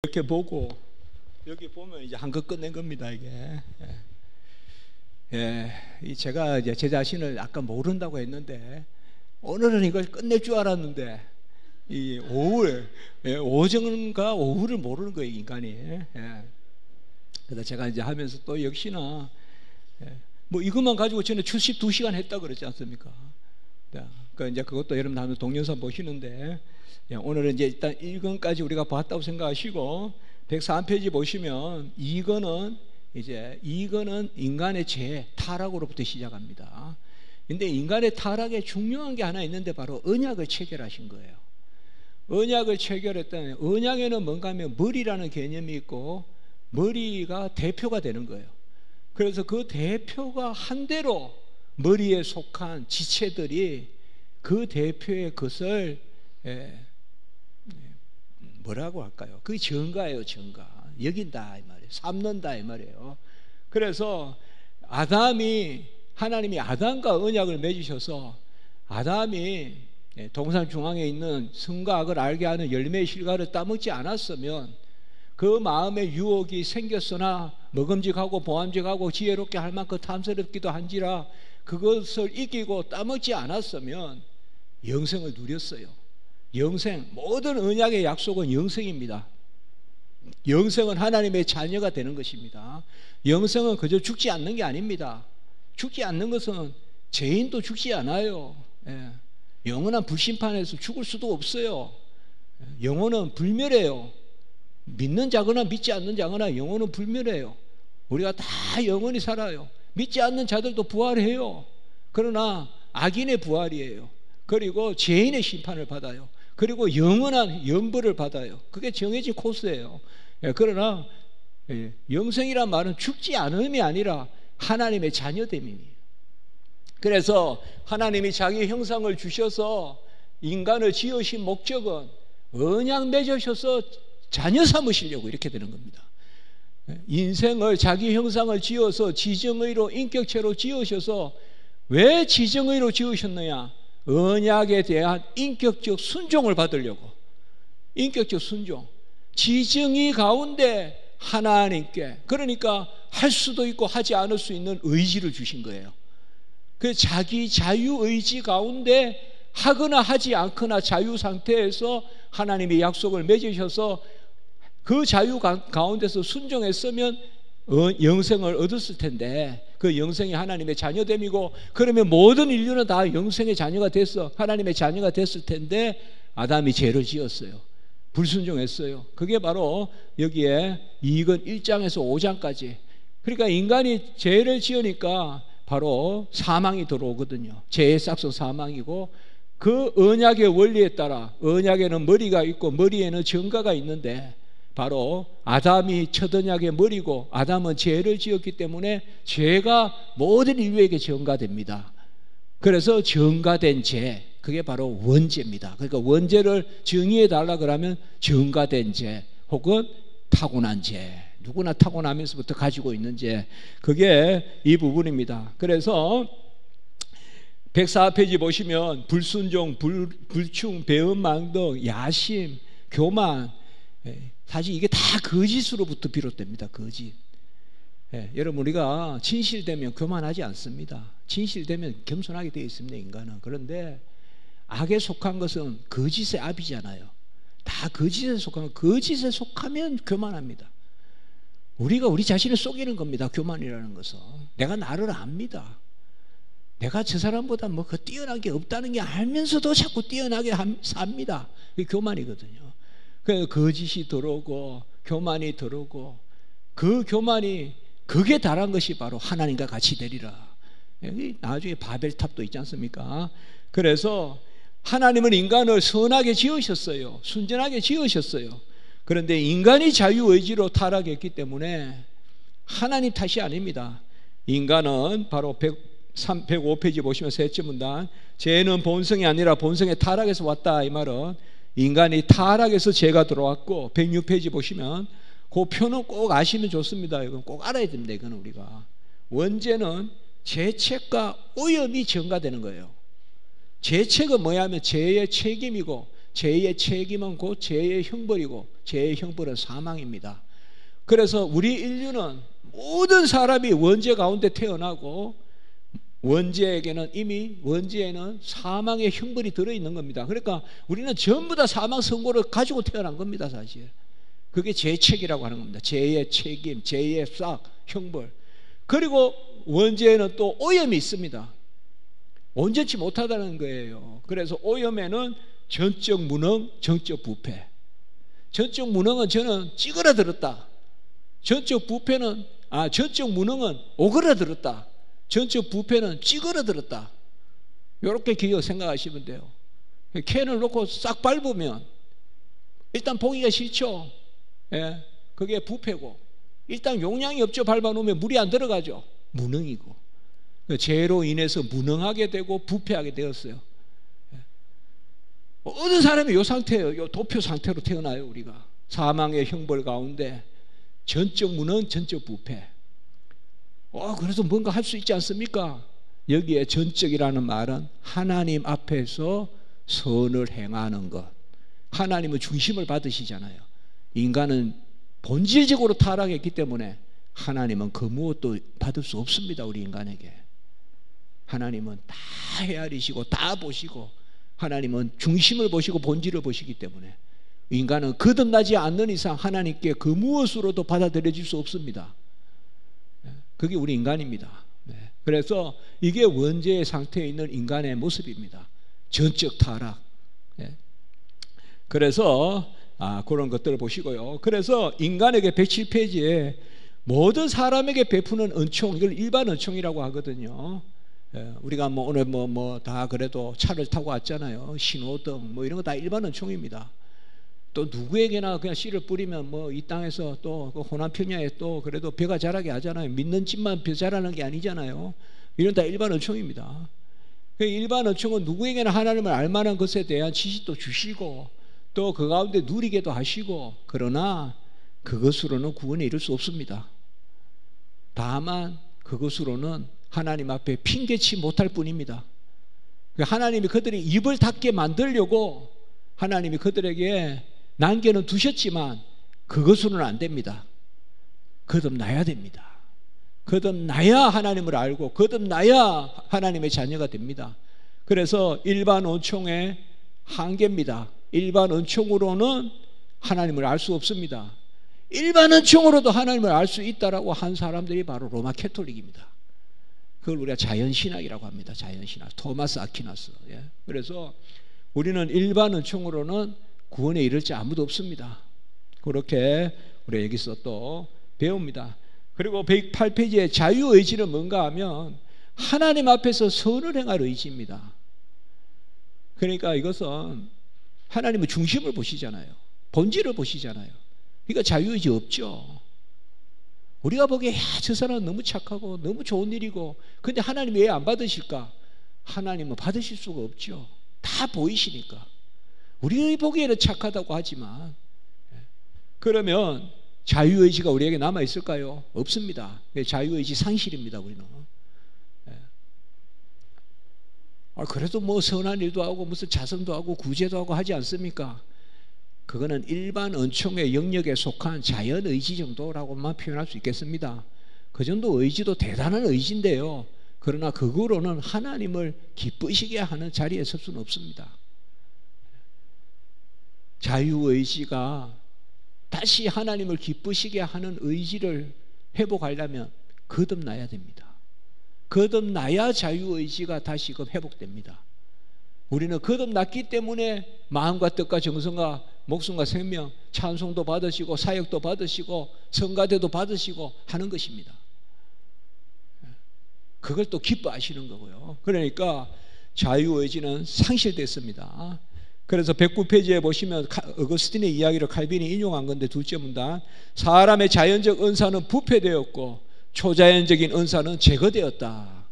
이렇게 보고 여기 보면 이제 한 것 끝낸 겁니다. 이게 제가 이제 제 자신을 아까 모른다고 했는데 오늘은 이걸 끝낼 줄 알았는데 이 오전과 오후를 모르는 거예요, 인간이. 그래서 제가 이제 하면서 또 역시나 뭐 이것만 가지고 저는 출식 2시간 했다 그랬지 않습니까? 그러니까 이제 그것도 여러분 하면 동영상 보시는데 오늘은 이제 일단 1권까지 우리가 봤다고 생각하시고 104페이지 보시면 2권은 인간의 죄, 타락으로부터 시작합니다. 근데 인간의 타락에 중요한 게 하나 있는데 바로 언약을 체결하신 거예요. 언약을 체결했다면 언약에는 뭔가 하면 머리라는 개념이 있고 머리가 대표가 되는 거예요. 그래서 그 대표가 한 대로 머리에 속한 지체들이 그 대표의 것을 뭐라고 할까요? 그게 정가예요, 정가. 여긴다 이 말이에요. 삼는다 이 말이에요. 그래서 하나님이 아담과 언약을 맺으셔서 아담이 동산 중앙에 있는 선과 악을 알게 하는 열매의 실과를 따먹지 않았으면 그 마음에 유혹이 생겼으나 먹음직하고 보암직하고 지혜롭게 할 만큼 탐스럽기도 한지라 그것을 이기고 따먹지 않았으면 영생을 누렸어요. 영생, 모든 언약의 약속은 영생입니다. 영생은 하나님의 자녀가 되는 것입니다. 영생은 그저 죽지 않는 게 아닙니다. 죽지 않는 것은 죄인도 죽지 않아요. 영원한 불심판에서 죽을 수도 없어요. 영혼은 불멸해요. 믿는 자거나 믿지 않는 자거나 영혼은 불멸해요. 우리가 다 영원히 살아요. 믿지 않는 자들도 부활해요. 그러나 악인의 부활이에요. 그리고 죄인의 심판을 받아요. 그리고 영원한 영벌을 받아요. 그게 정해진 코스예요. 그러나 영생이란 말은 죽지 않음이 아니라 하나님의 자녀됨이에요. 그래서 하나님이 자기 형상을 주셔서 인간을 지으신 목적은 언약 맺으셔서 자녀 삼으시려고 이렇게 되는 겁니다. 인생을 자기 형상을 지어서 지정의로 인격체로 지으셔서 왜 지정의로 지으셨느냐? 언약에 대한 인격적 순종을 받으려고. 인격적 순종. 지정의 가운데 하나님께, 그러니까 할 수도 있고 하지 않을 수 있는 의지를 주신 거예요. 그 자기 자유의지 가운데 하거나 하지 않거나 자유 상태에서 하나님이 약속을 맺으셔서 그 자유 가운데서 순종했으면 영생을 얻었을 텐데 그 영생이 하나님의 자녀됨이고, 그러면 모든 인류는 다 영생의 자녀가 됐어, 하나님의 자녀가 됐을 텐데 아담이 죄를 지었어요. 불순종했어요. 그게 바로 여기에 2권 1장에서 5장까지. 그러니까 인간이 죄를 지으니까 바로 사망이 들어오거든요. 죄의 싹성 사망이고, 그 언약의 원리에 따라 언약에는 머리가 있고 머리에는 정가가 있는데 바로 아담이 첫 언약의 머리고 아담은 죄를 지었기 때문에 죄가 모든 인류에게 전가됩니다. 그래서 전가된 죄, 그게 바로 원죄입니다. 그러니까 원죄를 정의해 달라 그러면 전가된 죄 혹은 타고난 죄, 누구나 타고나면서부터 가지고 있는 죄, 그게 이 부분입니다. 그래서 104페이지 보시면 불순종, 불충, 배은망덕, 야심, 교만, 사실 이게 다 거짓으로부터 비롯됩니다. 거짓. 여러분, 우리가 진실되면 교만하지 않습니다. 진실되면 겸손하게 되어 있습니다, 인간은. 그런데 악에 속한 것은 거짓의 압이잖아요. 다 거짓에 속하면, 거짓에 속하면 교만합니다. 우리가 우리 자신을 속이는 겁니다. 교만이라는 것은. 내가 나를 압니다. 내가 저 사람보다 뭐 그 뛰어난 게 없다는 게 알면서도 자꾸 뛰어나게 삽니다. 그게 교만이거든요. 그 거짓이 들어오고 교만이 들어오고, 그 교만이 극에 달한 것이 바로 하나님과 같이 되리라. 나중에 바벨탑도 있지 않습니까? 그래서 하나님은 인간을 선하게 지으셨어요. 순전하게 지으셨어요. 그런데 인간이 자유의지로 타락했기 때문에 하나님 탓이 아닙니다. 인간은 바로 105페이지 보시면 셋째 문단, 죄는 본성이 아니라 본성의 타락에서 왔다. 이 말은 인간이 타락해서 죄가 들어왔고, 106페이지 보시면 그 표는 꼭 아시면 좋습니다. 이건 꼭 알아야 됩니다. 이거는 우리가 원죄는 죄책과 오염이 전가되는 거예요. 죄책은 뭐냐 하면 죄의 책임이고, 죄의 책임은 곧 죄의 형벌이고, 죄의 형벌은 사망입니다. 그래서 우리 인류는 모든 사람이 원죄 가운데 태어나고 원죄에게는 이미 원죄에는 사망의 형벌이 들어있는 겁니다. 그러니까 우리는 전부 다 사망 선고를 가지고 태어난 겁니다. 사실 그게 죄책이라고 하는 겁니다. 죄의 책임, 죄의 싹 형벌. 그리고 원죄에는 또 오염이 있습니다. 온전치 못하다는 거예요. 그래서 오염에는 전적 무능, 정적 부패. 전적 무능은 저는 찌그러들었다. 전적 무능은 오그라들었다. 전적 부패는 찌그러들었다. 이렇게 기억 생각하시면 돼요. 캔을 놓고 싹 밟으면 일단 보기가 싫죠. 예, 그게 부패고, 일단 용량이 없죠. 밟아놓으면 물이 안 들어가죠. 무능이고, 죄로 인해서 무능하게 되고 부패하게 되었어요. 어떤 사람이 이 상태예요. 이 도표 상태로 태어나요. 우리가 사망의 형벌 가운데 전적 무능, 전적 부패. 그래서 뭔가 할 수 있지 않습니까? 여기에 전적이라는 말은 하나님 앞에서 선을 행하는 것. 하나님은 중심을 받으시잖아요. 인간은 본질적으로 타락했기 때문에 하나님은 그 무엇도 받을 수 없습니다. 우리 인간에게. 하나님은 다 헤아리시고 다 보시고, 하나님은 중심을 보시고 본질을 보시기 때문에 인간은 거듭나지 않는 이상 하나님께 그 무엇으로도 받아들여질 수 없습니다. 그게 우리 인간입니다. 그래서 이게 원죄의 상태에 있는 인간의 모습입니다. 전적 타락. 그래서 그런 것들을 보시고요. 그래서 인간에게 107페이지에 모든 사람에게 베푸는 은총, 이걸 일반 은총이라고 하거든요. 우리가 오늘 다 그래도 차를 타고 왔잖아요. 신호등 이런 거 다 일반 은총입니다. 또 누구에게나 그냥 씨를 뿌리면 이 땅에서 또 그 호남 평야에 또 그래도 벼가 자라게 하잖아요. 믿는 집만 벼 자라는 게 아니잖아요. 이런 다 일반 은총입니다. 일반 은총은 누구에게나 하나님을 알만한 것에 대한 지식도 주시고 또 그 가운데 누리게도 하시고, 그러나 그것으로는 구원에 이를 수 없습니다. 다만 그것으로는 하나님 앞에 핑계치 못할 뿐입니다. 하나님이 그들의 입을 닫게 만들려고 하나님이 그들에게 난개는 두셨지만 그것으로는 안 됩니다. 거듭나야 됩니다. 거듭나야 하나님을 알고 거듭나야 하나님의 자녀가 됩니다. 그래서 일반 은총의 한계입니다. 일반 은총으로는 하나님을 알 수 없습니다. 일반 은총으로도 하나님을 알 수 있다라고 한 사람들이 바로 로마 캐톨릭입니다. 그걸 우리가 자연신학이라고 합니다. 자연신학. 토마스 아퀴나스. 그래서 우리는 일반 은총으로는 구원에 이를 자 아무도 없습니다. 그렇게 우리가 여기서 또 배웁니다. 그리고 108페이지에 자유의지는 뭔가 하면 하나님 앞에서 선을 행할 의지입니다. 그러니까 이것은 하나님은 중심을 보시잖아요. 본질을 보시잖아요. 그러니까 자유의지 없죠. 우리가 보기에 저 사람은 너무 착하고 너무 좋은 일이고, 근데 하나님이 왜 안 받으실까? 하나님은 받으실 수가 없죠. 다 보이시니까. 우리 보기에는 착하다고 하지만, 그러면 자유의지가 우리에게 남아있을까요? 없습니다. 자유의지 상실입니다. 우리는. 그래도 선한 일도 하고 무슨 자선도 하고 구제도 하고 하지 않습니까? 그거는 일반 은총의 영역에 속한 자연의지 정도라고만 표현할 수 있겠습니다. 그 정도 의지도 대단한 의지인데요, 그러나 그거로는 하나님을 기쁘시게 하는 자리에 설 수는 없습니다. 자유의지가 다시 하나님을 기쁘시게 하는 의지를 회복하려면 거듭나야 됩니다. 거듭나야 자유의지가 다시금 회복됩니다. 우리는 거듭났기 때문에 마음과 뜻과 정성과 목숨과 생명, 찬송도 받으시고 사역도 받으시고 성가대도 받으시고 하는 것입니다. 그걸 또 기뻐하시는 거고요. 그러니까 자유의지는 상실됐습니다. 그래서 109페이지에 보시면 어거스틴의 이야기를 칼빈이 인용한 건데, 둘째 문단, 사람의 자연적 은사는 부패되었고 초자연적인 은사는 제거되었다.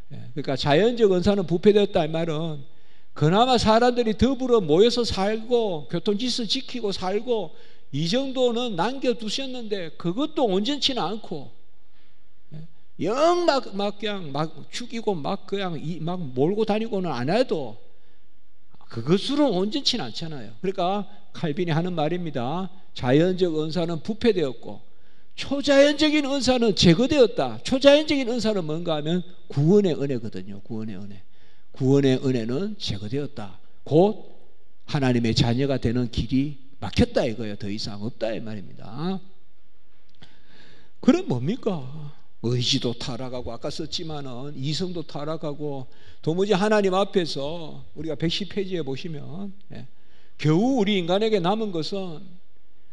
그러니까 자연적 은사는 부패되었다 이 말은 그나마 사람들이 더불어 모여서 살고 교통질서 지키고 살고 이 정도는 남겨두셨는데 그것도 온전치는 않고 영 그냥 막 죽이고 막 몰고 다니고는 안 해도 그것으로 온전치는 않잖아요. 그러니까 칼빈이 하는 말입니다. 자연적 은사는 부패되었고 초자연적인 은사는 제거되었다. 초자연적인 은사는 뭔가 하면 구원의 은혜거든요. 구원의 은혜. 구원의 은혜는 제거되었다. 곧 하나님의 자녀가 되는 길이 막혔다 이거예요. 더 이상 없다 이 말입니다. 그럼 뭡니까? 의지도 타락하고 아까 썼지만은 이성도 타락하고 도무지 하나님 앞에서 우리가 110페이지에 보시면 겨우 우리 인간에게 남은 것은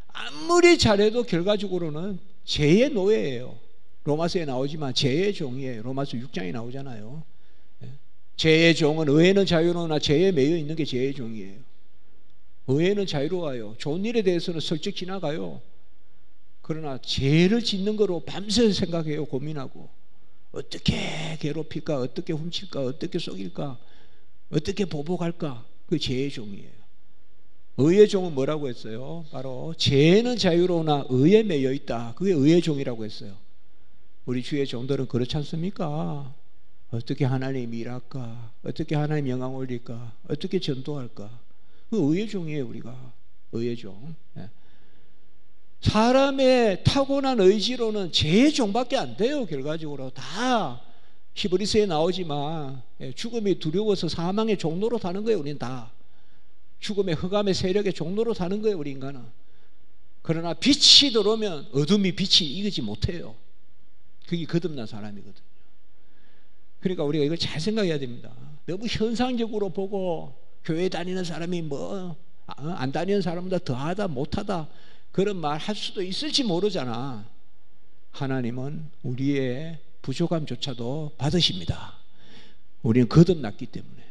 아무리 잘해도 결과적으로는 죄의 노예예요. 로마서에 나오지만 죄의 종이에요. 로마서 6장에 나오잖아요. 죄의 종은 의에는 자유로우나 죄에 매여 있는 게 죄의 종이에요. 의에는 자유로워요. 좋은 일에 대해서는 슬쩍 지나가요. 그러나 죄를 짓는 거로 밤새 생각해요. 고민하고 어떻게 괴롭힐까, 어떻게 훔칠까, 어떻게 속일까, 어떻게 보복할까. 그게 죄의 종이에요. 의의 종은 뭐라고 했어요? 바로 죄는 자유로우나 의에 매여 있다. 그게 의의 종이라고 했어요. 우리 주의 종들은 그렇지 않습니까? 어떻게 하나님 일할까, 어떻게 하나님 영광 올릴까, 어떻게 전도할까. 그 의의 종이에요. 우리가 의의 종. 사람의 타고난 의지로는 죄의 종밖에 안 돼요. 결과적으로 다 히브리서에 나오지만 죽음이 두려워서 사망의 종로로 타는 거예요. 우리는 다 죽음의 흑암의 세력의 종로로 사는 거예요. 우리 인간은. 그러나 빛이 들어오면 어둠이 빛이 이기지 못해요. 그게 거듭난 사람이거든요. 그러니까 우리가 이걸 잘 생각해야 됩니다. 너무 현상적으로 보고 교회 다니는 사람이 뭐 안 다니는 사람보다 더하다 못하다 그런 말 할 수도 있을지 모르잖아. 하나님은 우리의 부족함조차도 받으십니다. 우리는 거듭났기 때문에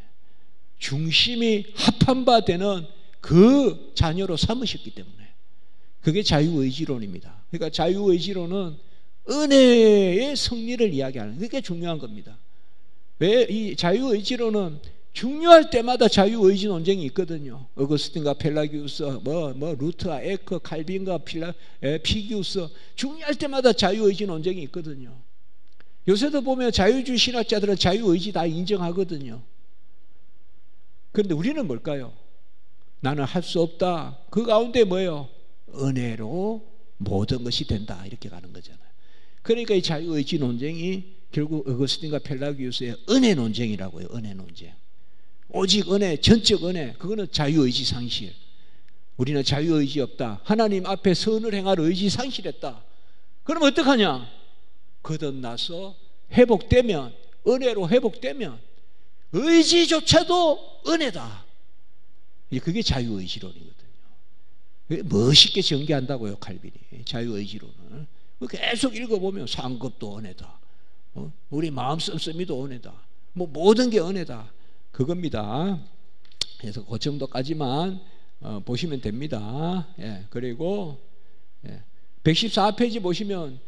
중심이 합한 바 되는 그 자녀로 삼으셨기 때문에 그게 자유의지론입니다. 그러니까 자유의지론은 은혜의 승리를 이야기하는 그게 중요한 겁니다. 왜 이 자유의지론은 중요할 때마다 자유의지 논쟁이 있거든요. 어거스틴과 펠라기우스, 루트와 에크, 칼빈과 피기우스 중요할 때마다 자유의지 논쟁이 있거든요. 요새도 보면 자유주의 신학자들은 자유의지 다 인정하거든요. 그런데 우리는 뭘까요? 나는 할 수 없다. 그 가운데 뭐예요? 은혜로 모든 것이 된다. 이렇게 가는 거잖아요. 그러니까 이 자유의지 논쟁이 결국 어거스틴과 펠라기우스의 은혜 논쟁이라고요. 은혜 논쟁. 오직 은혜, 전적 은혜, 그거는 자유의지 상실. 우리는 자유의지 없다. 하나님 앞에 선을 행할 의지 상실했다. 그럼 어떡하냐? 거듭나서 회복되면, 은혜로 회복되면 의지조차도 은혜다. 그게 자유의지론이거든요. 멋있게 전개한다고요, 칼빈이. 자유의지론을. 계속 읽어보면 상급도 은혜다. 우리 마음 씀씀이도 은혜다. 모든 게 은혜다. 그겁니다. 그래서 그 정도까지만 보시면 됩니다. 그리고 114페이지 보시면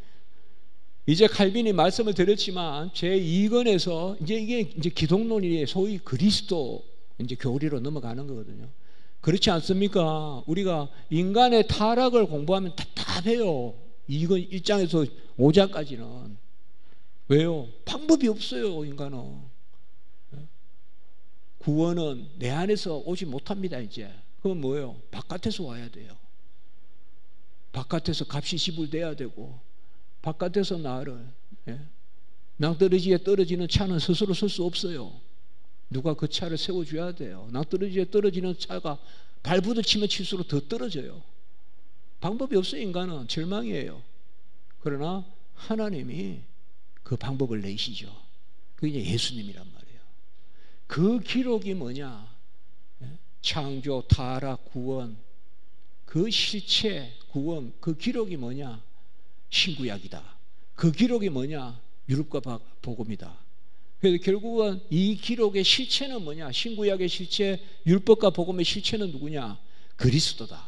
이제 칼빈이 말씀을 드렸지만 제2권에서 이게 기독론이 소위 그리스도 이제 교리로 넘어가는 거거든요. 그렇지 않습니까? 우리가 인간의 타락을 공부하면 답답해요. 2권 1장에서 5장까지는. 왜요? 방법이 없어요. 인간은. 구원은 내 안에서 오지 못합니다. 이제 그건 뭐예요? 바깥에서 와야 돼요. 바깥에서 값이 지불돼야 되고 바깥에서 나를 낭떠러지에 떨어지는 차는 스스로 설 수 없어요. 누가 그 차를 세워줘야 돼요. 낭떠러지에 떨어지는 차가 발부딪히면 칠수록 더 떨어져요. 방법이 없어요. 인간은 절망이에요. 그러나 하나님이 그 방법을 내시죠. 그게 이제 예수님이란 말이에요. 그 기록이 뭐냐? 창조, 타락, 구원, 그 실체, 구원, 그 기록이 뭐냐? 신구약이다. 그 기록이 뭐냐? 율법과 복음이다. 그래서 결국은 이 기록의 실체는 뭐냐? 신구약의 실체, 율법과 복음의 실체는 누구냐? 그리스도다.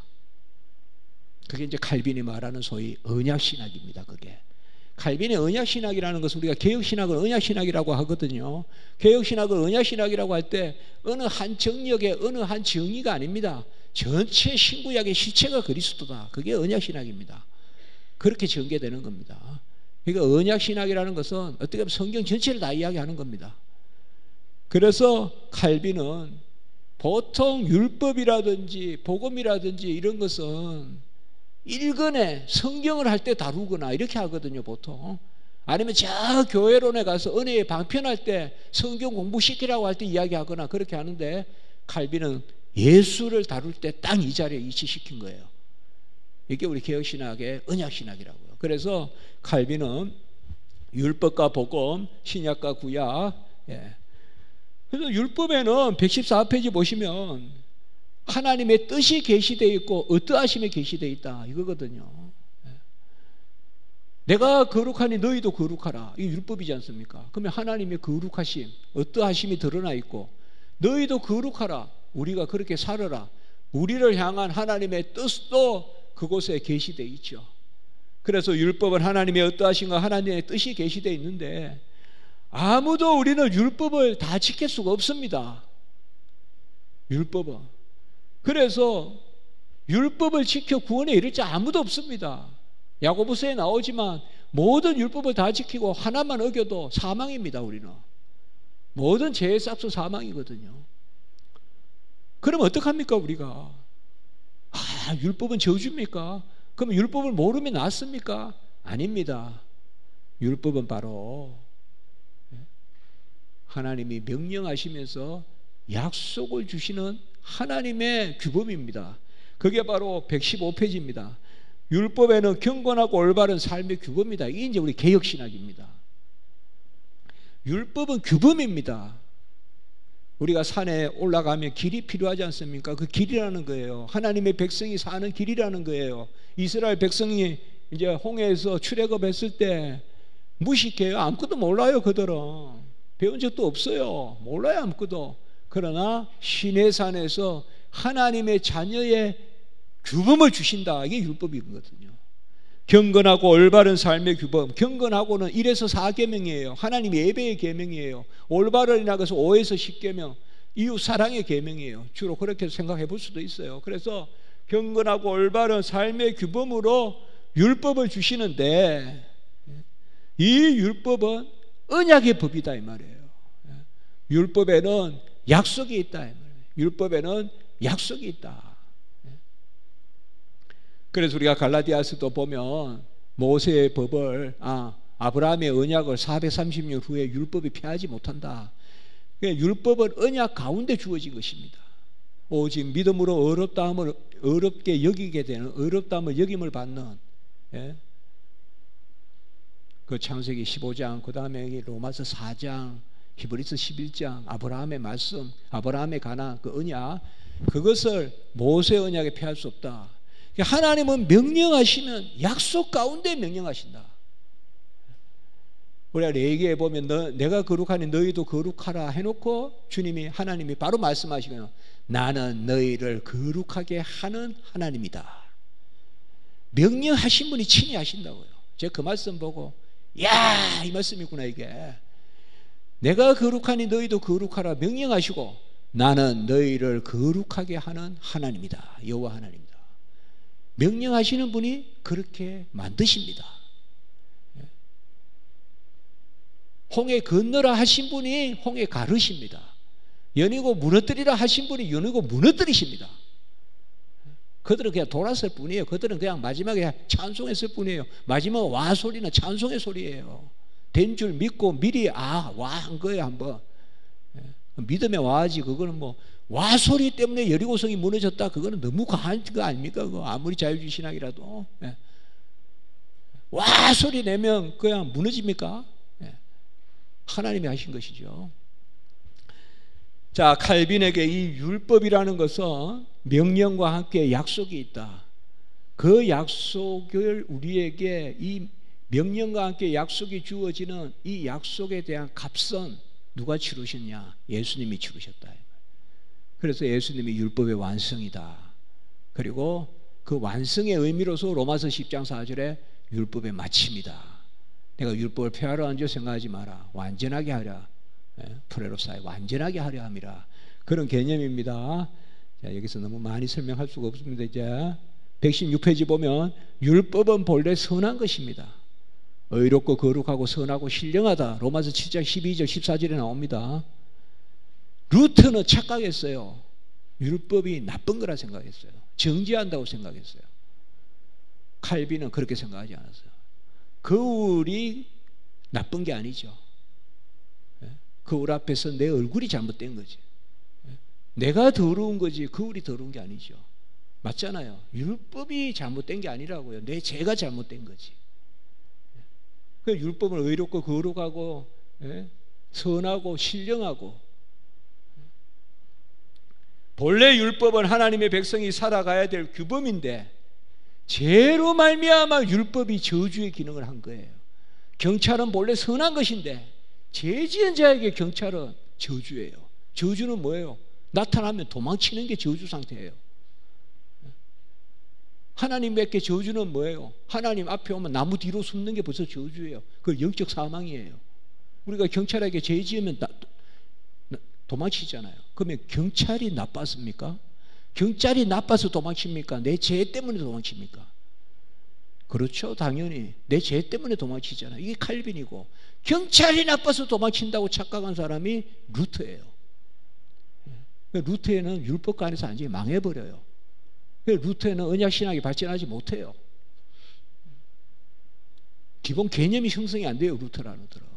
그게 이제 칼빈이 말하는 소위 언약신학입니다. 그게. 칼빈의 언약신학이라는 것은 우리가 개혁신학을 언약신학이라고 하거든요. 개혁신학을 언약신학이라고 할 때 어느 한 정력의 어느 한 정의가 아닙니다. 전체 신구약의 실체가 그리스도다. 그게 언약신학입니다. 그렇게 전개되는 겁니다. 그러니까 언약신학이라는 것은 어떻게 보면 성경 전체를 다 이야기하는 겁니다. 그래서 칼빈은 보통 율법이라든지 복음이라든지 이런 것은 일권에 성경을 할 때 다루거나 이렇게 하거든요, 보통. 아니면 저 교회론에 가서 은혜의 방편할 때 성경 공부시키라고 할 때 이야기하거나 그렇게 하는데, 칼빈은 예수를 다룰 때 딱 이 자리에 위치시킨 거예요. 이게 우리 개혁신학의 언약신학이라고요. 그래서 칼빈은 율법과 복음, 신약과 구약, 그래서 율법에는 114페이지 보시면 하나님의 뜻이 계시되어 있고 어떠하심이 계시되어 있다, 이거거든요. 내가 거룩하니 너희도 거룩하라, 이게 율법이지 않습니까? 그러면 하나님의 거룩하심, 어떠하심이 드러나 있고, 너희도 거룩하라, 우리가 그렇게 살아라, 우리를 향한 하나님의 뜻도 그곳에 계시되어 있죠. 그래서 율법은 하나님의 어떠하심과 하나님의 뜻이 계시되어 있는데, 아무도 우리는 율법을 다 지킬 수가 없습니다. 율법은. 그래서 율법을 지켜 구원에 이를 자 아무도 없습니다. 야고보서에 나오지만 모든 율법을 다 지키고 하나만 어겨도 사망입니다. 우리는 모든 죄의 싹수 사망이거든요. 그럼 어떡합니까 우리가? 율법은 저주입니까? 그럼 율법을 모르면 낫습니까? 아닙니다. 율법은 바로 하나님이 명령하시면서 약속을 주시는 하나님의 규범입니다. 그게 바로 115페이지입니다. 율법에는 경건하고 올바른 삶의 규범이다. 이게 이제 우리 개혁신학입니다. 율법은 규범입니다. 우리가 산에 올라가면 길이 필요하지 않습니까? 그 길이라는 거예요. 하나님의 백성이 사는 길이라는 거예요. 이스라엘 백성이 이제 홍해에서 출애굽했을 때 무식해요. 아무것도 몰라요. 그들은 배운 적도 없어요. 몰라요. 아무것도. 그러나 시내산에서 하나님의 자녀의 규범을 주신다. 이게 율법이거든요. 경건하고 올바른 삶의 규범. 경건하고는 1에서 4계명이에요. 하나님의 예배의 계명이에요. 올바른이나 그래서 5에서 10계명. 이웃 사랑의 계명이에요. 주로 그렇게 생각해 볼 수도 있어요. 그래서 경건하고 올바른 삶의 규범으로 율법을 주시는데, 이 율법은 언약의 법이다 이 말이에요. 율법에는 약속이 있다 이 말이에요. 율법에는 약속이 있다. 그래서 우리가 갈라디아서도 보면 모세의 법을 아브라함의 언약을 430년 후에 율법이 폐하지 못한다. 율법은 언약 가운데 주어진 것입니다. 오직 믿음으로 어렵다함을 어렵게 여기게 되는, 어렵다함을 여김을 받는, 그 창세기 15장, 그 다음에 로마서 4장, 히브리서 11장, 아브라함의 말씀, 아브라함에 관한 그 언약, 그것을 모세 언약에 폐할 수 없다. 하나님은 명령하시면 약속 가운데 명령하신다. 우리가 레위기에 보면 내가 거룩하니 너희도 거룩하라 해놓고 주님이, 하나님이 바로 말씀하시거든요. 나는 너희를 거룩하게 하는 하나님이다. 명령하신 분이 친히 하신다고요. 제가 그 말씀 보고 이 말씀이구나 이게. 내가 거룩하니 너희도 거룩하라 명령하시고 나는 너희를 거룩하게 하는 하나님이다. 여호와 하나님이다. 명령하시는 분이 그렇게 만드십니다. 홍해 건너라 하신 분이 홍해 가르십니다. 연이고 무너뜨리라 하신 분이 연이고 무너뜨리십니다. 그들은 그냥 돌았을 뿐이에요. 그들은 그냥 마지막에 찬송했을 뿐이에요. 마지막 와 소리는 찬송의 소리예요. 된 줄 믿고 미리 와 한 거예요. 한번 믿음의 와지. 그거는 뭐 와 소리 때문에 여리고성이 무너졌다, 그거는 너무 과한 거 아닙니까? 그거 아무리 자유주의 신학이라도 와 소리 내면 그냥 무너집니까? 하나님이 하신 것이죠. 자, 칼빈에게 이 율법이라는 것은 명령과 함께 약속이 있다. 그 약속을 우리에게, 이 명령과 함께 약속이 주어지는 이 약속에 대한 값은 누가 치르셨냐? 예수님이 치르셨다. 그래서 예수님이 율법의 완성이다. 그리고 그 완성의 의미로서 로마서 10장 4절에 율법의 마침이다. 내가 율법을 폐하려 한 줄 생각하지 마라. 완전하게 하랴. 프레로사에 완전하게 하려 함이라. 그런 개념입니다. 자, 여기서 너무 많이 설명할 수가 없습니다. 이제 116페이지 보면 율법은 본래 선한 것입니다. 의롭고 거룩하고 선하고 신령하다. 로마서 7장 12절 14절에 나옵니다. 루터는 착각했어요. 율법이 나쁜 거라 생각했어요. 정죄한다고 생각했어요. 칼빈은 그렇게 생각하지 않았어요. 거울이 나쁜 게 아니죠. 거울 앞에서 내 얼굴이 잘못된 거지. 내가 더러운 거지 거울이 더러운 게 아니죠. 맞잖아요. 율법이 잘못된 게 아니라고요. 내 죄가 잘못된 거지. 그 율법은 의롭고 거룩하고 선하고 신령하고, 본래 율법은 하나님의 백성이 살아가야 될 규범인데 죄로 말미암아 율법이 저주의 기능을 한 거예요. 경찰은 본래 선한 것인데 죄 지은 자에게 경찰은 저주예요. 저주는 뭐예요? 나타나면 도망치는 게 저주 상태예요. 하나님께 저주는 뭐예요? 하나님 앞에 오면 나무 뒤로 숨는 게 벌써 저주예요. 그걸 영적 사망이에요. 우리가 경찰에게 죄 지으면 도망치잖아요. 그러면 경찰이 나빴습니까? 경찰이 나빠서 도망칩니까? 내 죄 때문에 도망칩니까? 그렇죠. 당연히 내 죄 때문에 도망치잖아요. 이게 칼빈이고, 경찰이 나빠서 도망친다고 착각한 사람이 루터예요. 루터에는 율법과 안에서 완전히 망해버려요. 루터에는 언약신학이 발전하지 못해요. 기본 개념이 형성이 안 돼요, 루터라노들은.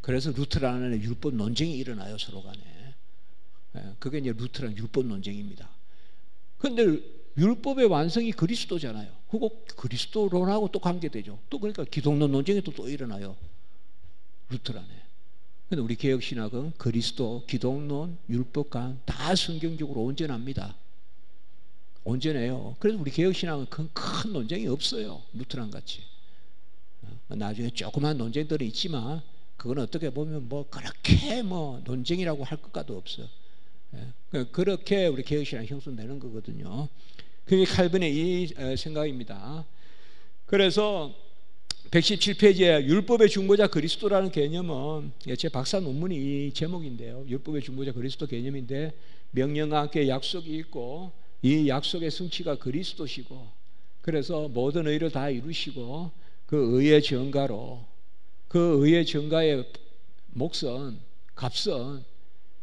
그래서 루터라는 율법 논쟁이 일어나요, 서로 간에. 그게 이제 루터라는 율법 논쟁입니다. 그런데 율법의 완성이 그리스도잖아요. 그거 그리스도론하고 또 관계되죠. 또 그러니까 기독론 논쟁이 또 일어나요, 루터란에. 근데 우리 개혁신학은 그리스도, 기독론, 율법과 다 성경적으로 온전합니다. 온전해요. 그래서 우리 개혁신학은 큰 논쟁이 없어요, 루터란 같이. 나중에 조그만 논쟁들이 있지만 그건 어떻게 보면 그렇게 논쟁이라고 할 것과도 없어요. 그렇게 우리 개혁신학이 형성되는 거거든요. 그게 칼빈의 이 생각입니다. 그래서 117페이지에 율법의 중보자 그리스도라는 개념은 제 박사 논문이 이 제목인데요. 율법의 중보자 그리스도 개념인데, 명령과 함께 약속이 있고 이 약속의 성취가 그리스도시고, 그래서 모든 의를 다 이루시고 그 의의 전가로, 그 의의 전가의 몫은, 값은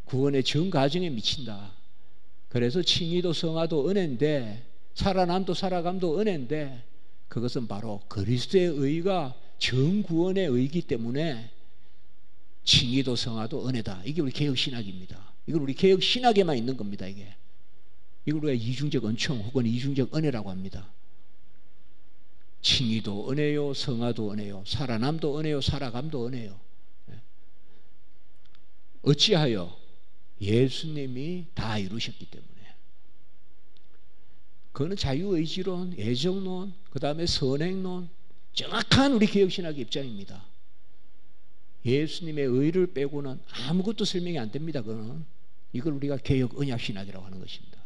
구원의 전 과정에 미친다. 그래서 칭의도 성화도 은혜인데, 살아남도 살아감도 은혜인데, 그것은 바로 그리스도의 의가 전 구원의 의이기 때문에 칭의도 성화도 은혜다. 이게 우리 개혁신학입니다. 이건 우리 개혁신학에만 있는 겁니다. 이걸 우리가 이중적 은총 혹은 이중적 은혜라고 합니다. 칭의도 은혜요, 성화도 은혜요, 살아남도 은혜요, 살아감도 은혜요. 어찌하여? 예수님이 다 이루셨기 때문에. 그거는 자유의지론, 애정론, 그 다음에 선행론, 정확한 우리 개혁신학의 입장입니다. 예수님의 의를 빼고는 아무것도 설명이 안 됩니다. 그거는. 이걸 우리가 개혁 언약신학이라고 하는 것입니다.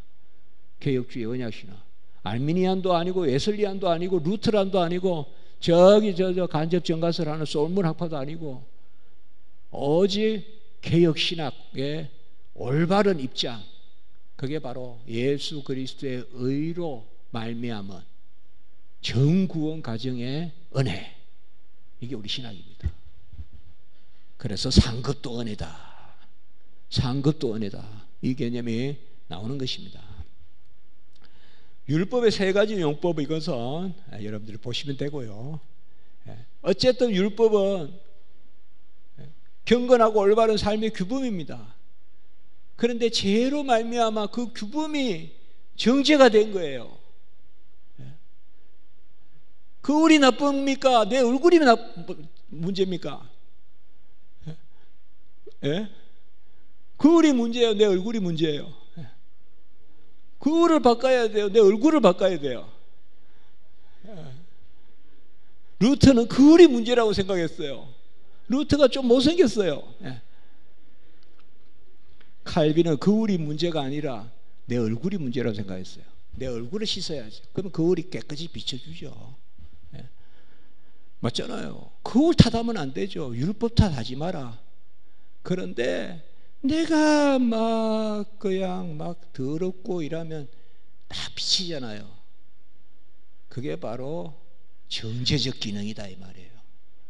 개혁주의 언약신학. 알미니안도 아니고 웨슬리안도 아니고 루터란도 아니고 저기 저 간접 정가설 하는 솔문 학파도 아니고, 오직 개혁신학의 올바른 입장, 그게 바로 예수 그리스도의 의로 말미암은 정구원 가정의 은혜. 이게 우리 신학입니다. 그래서 상급도 은혜다, 상급도 은혜다, 이 개념이 나오는 것입니다. 율법의 세 가지 용법, 이것은 여러분들이 보시면 되고요. 어쨌든 율법은 경건하고 올바른 삶의 규범입니다. 그런데 죄로 말미암아 그 규범이 정죄가 된 거예요. 거울이 나쁩니까? 내 얼굴이 문제입니까? 거울이 문제예요? 내 얼굴이 문제예요? 거울을 바꿔야 돼요? 내 얼굴을 바꿔야 돼요? 루터는 거울이 문제라고 생각했어요. 루터가 좀 못생겼어요. 칼빈은 거울이 문제가 아니라 내 얼굴이 문제라고 생각했어요. 내 얼굴을 씻어야지. 그러면 거울이 깨끗이 비춰주죠. 맞잖아요. 거울 탓하면 안 되죠. 율법 탓하지 마라. 그런데 내가 그냥 더럽고 이러면 다 비치잖아요. 그게 바로 정죄적 기능이다, 이 말이에요.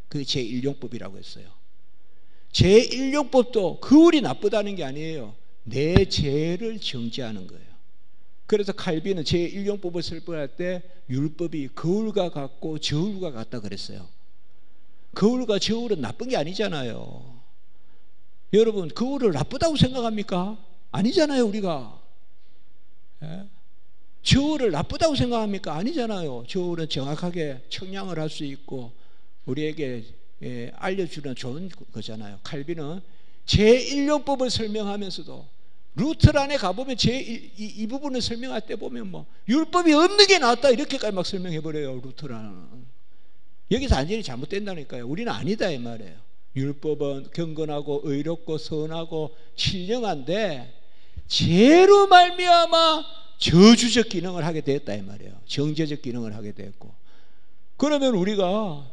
그게 제1용법이라고 했어요. 제1용법도 거울이 나쁘다는 게 아니에요. 내 죄를 정죄하는 거예요. 그래서 칼빈은 제1용법을 설명할 때 율법이 거울과 같고 저울과 같다 그랬어요. 거울과 저울은 나쁜 게 아니잖아요. 여러분, 거울을 나쁘다고 생각합니까? 아니잖아요, 우리가. 예? 저울을 나쁘다고 생각합니까? 아니잖아요. 저울은 정확하게 청량을 할 수 있고 우리에게 알려주는 좋은 거잖아요. 칼빈은 제1용법을 설명하면서도 루터란에 가보면 이 부분을 설명할 때 보면 뭐 율법이 없는 게 낫다 이렇게까지 막 설명해버려요. 루터란은. 여기서 완전히 잘못된다니까요. 우리는 아니다 이 말이에요. 율법은 경건하고 의롭고 선하고 신령한데 죄로 말미암아 저주적 기능을 하게 되었다 이 말이에요. 정죄적 기능을 하게 되었고, 그러면 우리가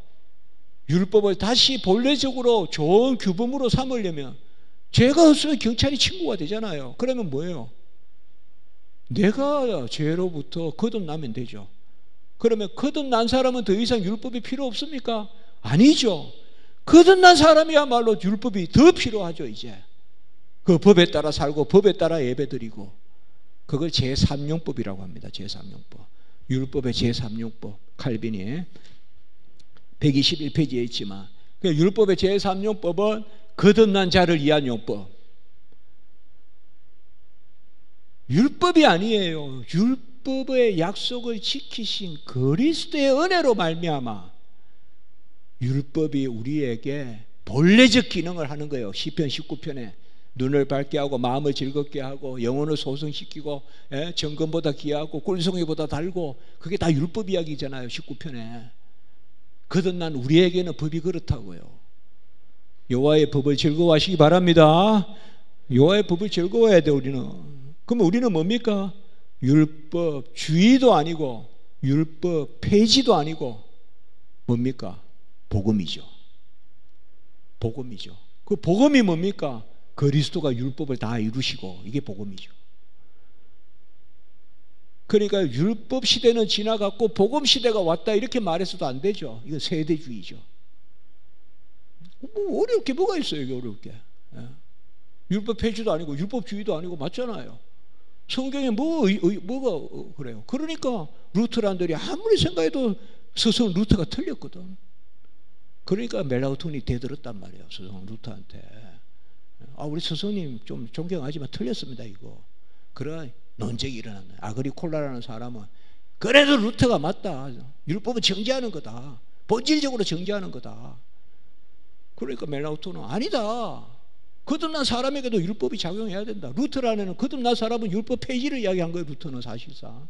율법을 다시 본래적으로 좋은 규범으로 삼으려면 죄가 없으면 경찰이 친구가 되잖아요. 그러면 뭐예요? 내가 죄로부터 거듭나면 되죠. 그러면 거듭난 사람은 더 이상 율법이 필요 없습니까? 아니죠. 거듭난 사람이야말로 율법이 더 필요하죠. 이제 그 법에 따라 살고 법에 따라 예배드리고, 그걸 제3용법이라고 합니다. 제3용법. 율법의 제3용법. 칼빈이 121페이지에 있지만, 율법의 제3용법은 거듭난 자를 위한 용법. 율법이 아니에요. 율법의 약속을 지키신 그리스도의 은혜로 말미암아 율법이 우리에게 본래적 기능을 하는 거예요. 시편 19편에 눈을 밝게 하고 마음을 즐겁게 하고 영혼을 소성시키고 정금보다 귀하고 꿀송이보다 달고, 그게 다 율법 이야기잖아요. 19편에. 거듭난 우리에게는 법이 그렇다고요. 여호와의 법을 즐거워하시기 바랍니다. 여호와의 법을 즐거워해야 돼 우리는. 그러면 우리는 뭡니까? 율법 주의도 아니고 율법 폐지도 아니고 뭡니까? 복음이죠. 복음이죠. 그 복음이 뭡니까? 그리스도가 율법을 다 이루시고, 이게 복음이죠. 그러니까 율법 시대는 지나갔고 복음 시대가 왔다 이렇게 말해서도 안 되죠. 이건 세대주의죠. 뭐 어려울 게 뭐가 있어요? 이게 어려울 게. 율법 폐지도 아니고 율법주의도 아니고 맞잖아요. 성경에 뭐가 그래요? 그러니까 루터란들이 아무리 생각해도 스승 루터가 틀렸거든. 그러니까 멜라우톤이 대들었단 말이에요. 스승 루터한테. 우리 스승님 좀 존경하지만 틀렸습니다 이거. 그런 논쟁이 일어났네. 아그리콜라라는 사람은 그래도 루터가 맞다. 율법은 정죄하는 거다. 본질적으로 정죄하는 거다. 그러니까 멜라우톤은 아니다. 거듭난 사람에게도 율법이 작용해야 된다. 루터란에는 거듭난 사람은 율법 폐지를 이야기한 거예요. 루터는 사실상.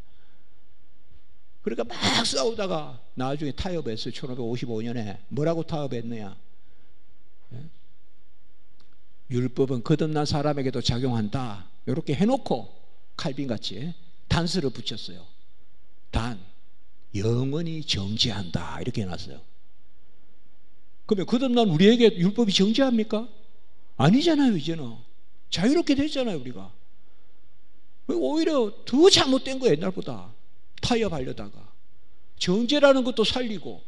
그러니까 막 싸우다가 나중에 타협했어요. 1555년에 뭐라고 타협했느냐? 율법은 거듭난 사람에게도 작용한다. 이렇게 해놓고 칼빈같이 단서를 붙였어요. 단 영원히 정죄한다 이렇게 해놨어요. 그러면 거듭난 우리에게 율법이 정죄합니까? 아니잖아요. 이제는 자유롭게 됐잖아요. 우리가. 오히려 더 잘못된 거예요. 옛날보다. 타협하려다가 정죄라는 것도 살리고,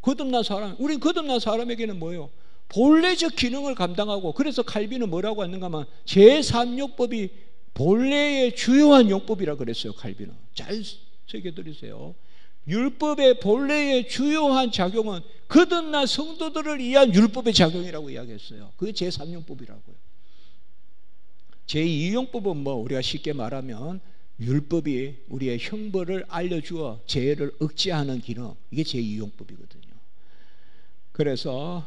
거듭난 사람, 우린 거듭난 사람에게는 뭐예요? 본래적 기능을 감당하고, 그래서 칼빈은 뭐라고 했는가 하면 제3용법이 본래의 주요한 용법이라고 그랬어요. 칼빈은. 잘 새겨드리세요. 율법의 본래의 주요한 작용은 거듭난 성도들을 위한 율법의 작용이라고 이야기했어요. 그게 제3용법이라고요. 제2용법은 뭐 우리가 쉽게 말하면 율법이 우리의 형벌을 알려주어 죄를 억제하는 기능, 이게 제2용법이거든요. 그래서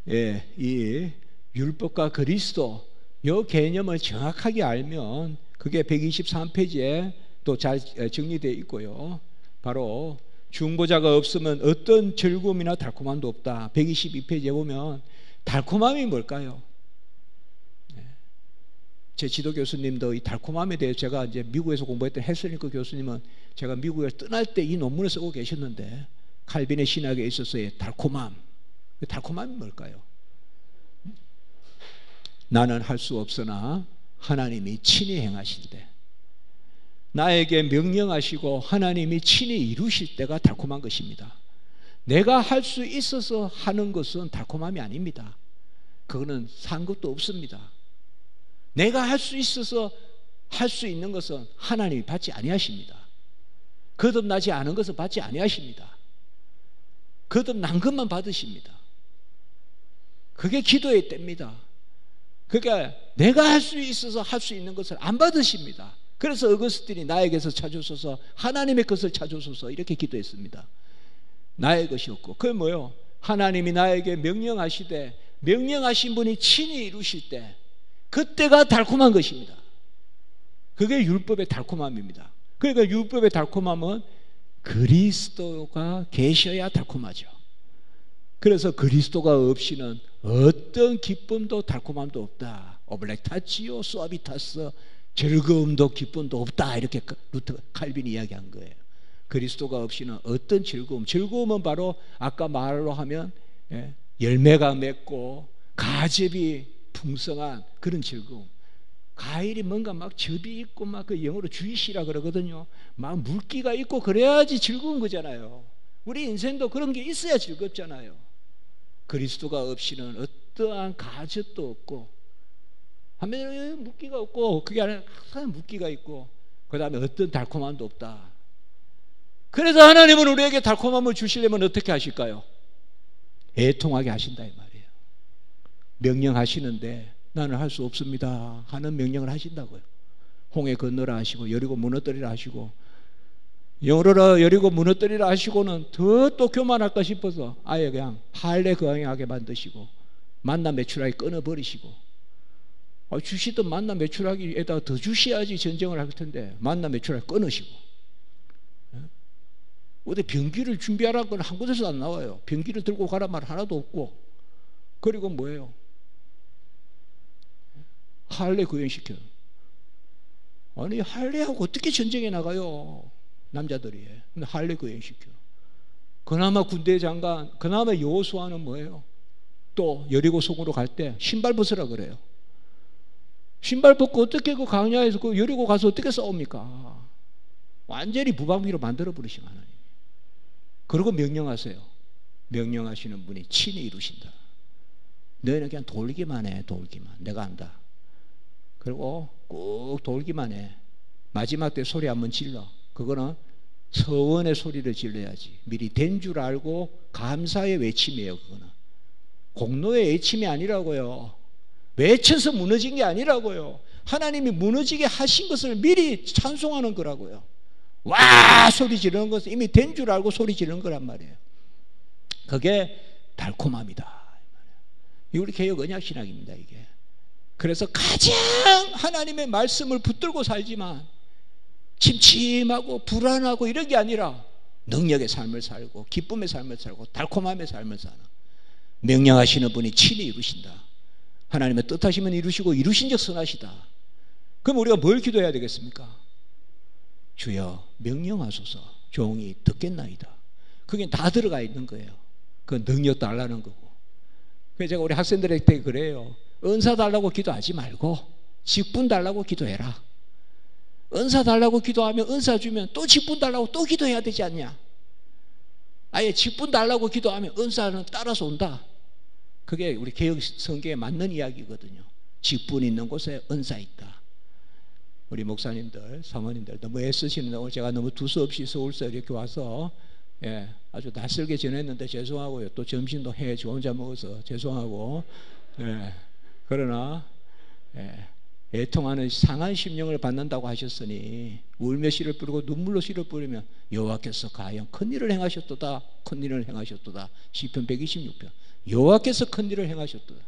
이 율법과 그리스도 이 개념을 정확하게 알면 그게 123페이지에 또 잘 정리되어 있고요. 바로 중보자가 없으면 어떤 즐거움이나 달콤함도 없다. 122페이지에 보면 달콤함이 뭘까요? 제 지도 교수님도 이 달콤함에 대해 제가 이제 미국에서 공부했던 헤슬링크 교수님은 제가 미국에 떠날 때 이 논문을 쓰고 계셨는데, 칼빈의 신학에 있어서의 달콤함. 달콤함이 뭘까요? 나는 할 수 없으나 하나님이 친히 행하실 때, 나에게 명령하시고 하나님이 친히 이루실 때가 달콤한 것입니다. 내가 할 수 있어서 하는 것은 달콤함이 아닙니다. 그거는 산 것도 없습니다. 내가 할 수 있어서 할 수 있는 것은 하나님이 받지 아니하십니다. 거듭나지 않은 것은 받지 아니하십니다. 거듭난 것만 받으십니다. 그게 기도의 때입니다. 그러니까 내가 할 수 있어서 할 수 있는 것을 안 받으십니다. 그래서 어거스틴이 나에게서 찾으소서, 하나님의 것을 찾으소서 이렇게 기도했습니다. 나의 것이 없고, 그게 뭐예요? 하나님이 나에게 명령하시되 명령하신 분이 친히 이루실 때 그때가 달콤한 것입니다. 그게 율법의 달콤함입니다. 그러니까 율법의 달콤함은 그리스도가 계셔야 달콤하죠. 그래서 그리스도가 없이는 어떤 기쁨도 달콤함도 없다. 오블렉타치오 수아비타스, 즐거움도 기쁨도 없다. 이렇게 루터 칼빈이 이야기한 거예요. 그리스도가 없이는 어떤 즐거움은 바로 아까 말로 하면 열매가 맺고 가즙이 풍성한 그런 즐거움. 과일이 뭔가 막 즙이 있고 막 그 영어로 주이시라 그러거든요. 막 물기가 있고 그래야지 즐거운 거잖아요. 우리 인생도 그런 게 있어야 즐겁잖아요. 그리스도가 없이는 어떠한 가즙도 없고, 하면 물기가 없고, 그게 아니라 항상 물기가 있고, 그 다음에 어떤 달콤함도 없다. 그래서 하나님은 우리에게 달콤함을 주시려면 어떻게 하실까요? 애통하게 하신다 이 말이에요. 명령하시는데 나는 할 수 없습니다 하는 명령을 하신다고요. 홍해 건너라 하시고 여리고 무너뜨리라 하시고, 영어로 여리고 무너뜨리라 하시고는 더 또 교만할까 싶어서 아예 그냥 할례 거행하게 만드시고 만나 매출하기 끊어버리시고, 주시던 만나 매출하기에다가 더 주셔야지 전쟁을 할 텐데 만나 매출하기 끊으시고, 어디 병기를 준비하라는 건 한 곳에서 안 나와요. 병기를 들고 가란 말 하나도 없고, 그리고 뭐예요? 할례 거행시켜요. 아니 할례하고 어떻게 전쟁에 나가요? 남자들이. 근데 할례 거행시켜. 그나마 군대 장관, 그나마 여호수아는 뭐예요? 또 여리고 성으로 갈 때 신발 벗으라 그래요. 신발 벗고 어떻게 그 광야에서 그 여리고 가서 어떻게 싸웁니까? 완전히 무방비로 만들어 버리신 하나님. 그리고 명령하세요. 명령하시는 분이 친히 이루신다. 너희는 그냥 돌기만 해. 돌기만. 내가 안다. 그리고 꾹 돌기만 해. 마지막 때 소리 한번 질러. 그거는 서원의 소리를 질러야지. 미리 된 줄 알고 감사의 외침이에요. 그거는 공로의 외침이 아니라고요. 외쳐서 무너진 게 아니라고요. 하나님이 무너지게 하신 것을 미리 찬송하는 거라고요. 와 소리 지르는 것은 이미 된 줄 알고 소리 지르는 거란 말이에요. 그게 달콤함이다. 우리 개역 언약신학입니다 이게. 그래서 가장 하나님의 말씀을 붙들고 살지만 침침하고 불안하고 이런 게 아니라 능력의 삶을 살고 기쁨의 삶을 살고 달콤함의 삶을 사는, 명령하시는 분이 친히 이루신다. 하나님의 뜻하시면 이루시고 이루신 적 선하시다. 그럼 우리가 뭘 기도해야 되겠습니까? 주여 명령하소서, 종이 듣겠나이다. 그게 다 들어가 있는 거예요. 그 능력 달라는 거고. 그래서 제가 우리 학생들에게 그래요. 은사 달라고 기도하지 말고 직분 달라고 기도해라. 은사 달라고 기도하면 은사 주면 또 직분 달라고 또 기도해야 되지 않냐? 아예 직분 달라고 기도하면 은사는 따라서 온다. 그게 우리 개역 성경에 맞는 이야기거든요. 직분 있는 곳에 은사 있다. 우리 목사님들, 사모님들 너무 애쓰시는데 오늘 제가 너무 두서없이 서울서 이렇게 와서 아주 낯설게 지냈는데 죄송하고요. 또 점심도 해 저 혼자 먹어서 죄송하고, 그러나 애통하는 상한 심령을 받는다고 하셨으니 울며 씨를 뿌리고 눈물로 씨를 뿌리면 여호와께서 과연 큰일을 행하셨도다. 큰일을 행하셨도다. 시편 126편. 여호와께서 큰일을 행하셨도다.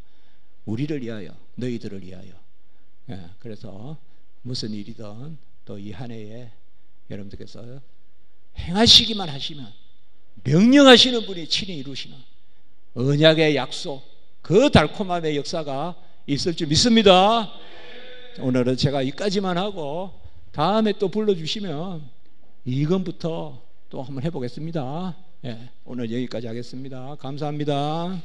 우리를 위하여, 너희들을 위하여. 그래서 무슨 일이든 또 이 한 해에 여러분들께서 행하시기만 하시면 명령하시는 분이 친히 이루시는 언약의 약속, 그 달콤함의 역사가 있을 줄 믿습니다. 오늘은 제가 여기까지만 하고 다음에 또 불러주시면 이건부터 또 한번 해보겠습니다. 오늘 여기까지 하겠습니다. 감사합니다.